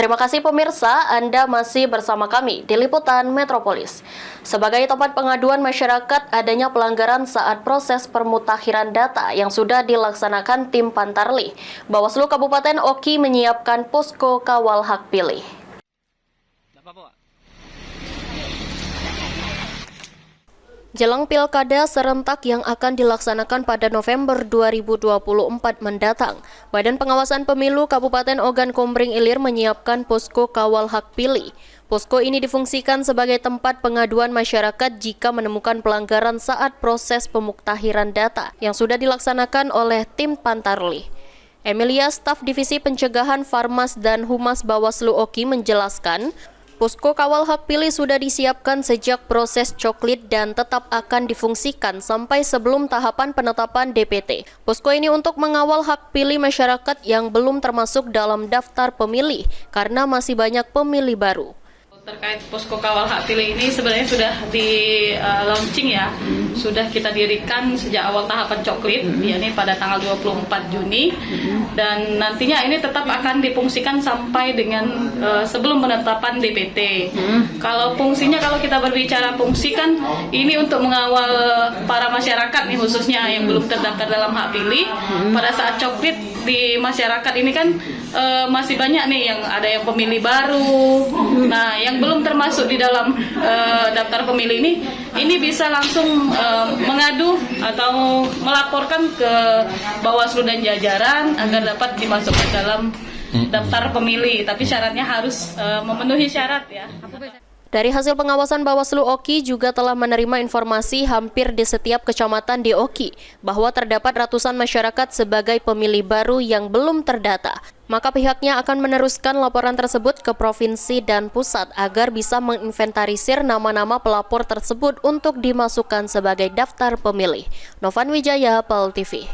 Terima kasih pemirsa, Anda masih bersama kami di Liputan Metropolis. Sebagai tempat pengaduan masyarakat adanya pelanggaran saat proses permutakhiran data yang sudah dilaksanakan tim Pantarlih, Bawaslu Kabupaten Oki menyiapkan posko kawal hak pilih. Jelang Pilkada serentak yang akan dilaksanakan pada November 2024 mendatang, Badan Pengawasan Pemilu Kabupaten Ogan Komering Ilir menyiapkan posko kawal hak pilih. Posko ini difungsikan sebagai tempat pengaduan masyarakat jika menemukan pelanggaran saat proses pemuktahiran data yang sudah dilaksanakan oleh tim Pantarlih. Emilia, staf Divisi Pencegahan Farmas dan Humas Bawaslu Oki menjelaskan, posko kawal hak pilih sudah disiapkan sejak proses coklit dan tetap akan difungsikan sampai sebelum tahapan penetapan DPT. Posko ini untuk mengawal hak pilih masyarakat yang belum termasuk dalam daftar pemilih karena masih banyak pemilih baru. Terkait posko kawal hak pilih ini sebenarnya sudah di launching ya, sudah kita dirikan sejak awal tahapan coklit, yakni pada tanggal 24 Juni, dan nantinya ini tetap akan difungsikan sampai dengan sebelum penetapan DPT. Kalau fungsinya, kalau kita berbicara fungsi kan ini untuk mengawal para masyarakat nih, khususnya yang belum terdaftar dalam hak pilih. Pada saat coklit di masyarakat ini kan masih banyak nih yang ada yang pemilih baru. Nah, yang belum termasuk di dalam daftar pemilih ini bisa langsung mengadu atau melaporkan ke Bawaslu dan jajaran agar dapat dimasukkan dalam daftar pemilih. Tapi syaratnya harus memenuhi syarat ya. Dari hasil pengawasan Bawaslu Oki juga telah menerima informasi hampir di setiap kecamatan di Oki bahwa terdapat ratusan masyarakat sebagai pemilih baru yang belum terdata. Maka pihaknya akan meneruskan laporan tersebut ke provinsi dan pusat agar bisa menginventarisir nama-nama pelapor tersebut untuk dimasukkan sebagai daftar pemilih. Novan Wijaya, PAL TV.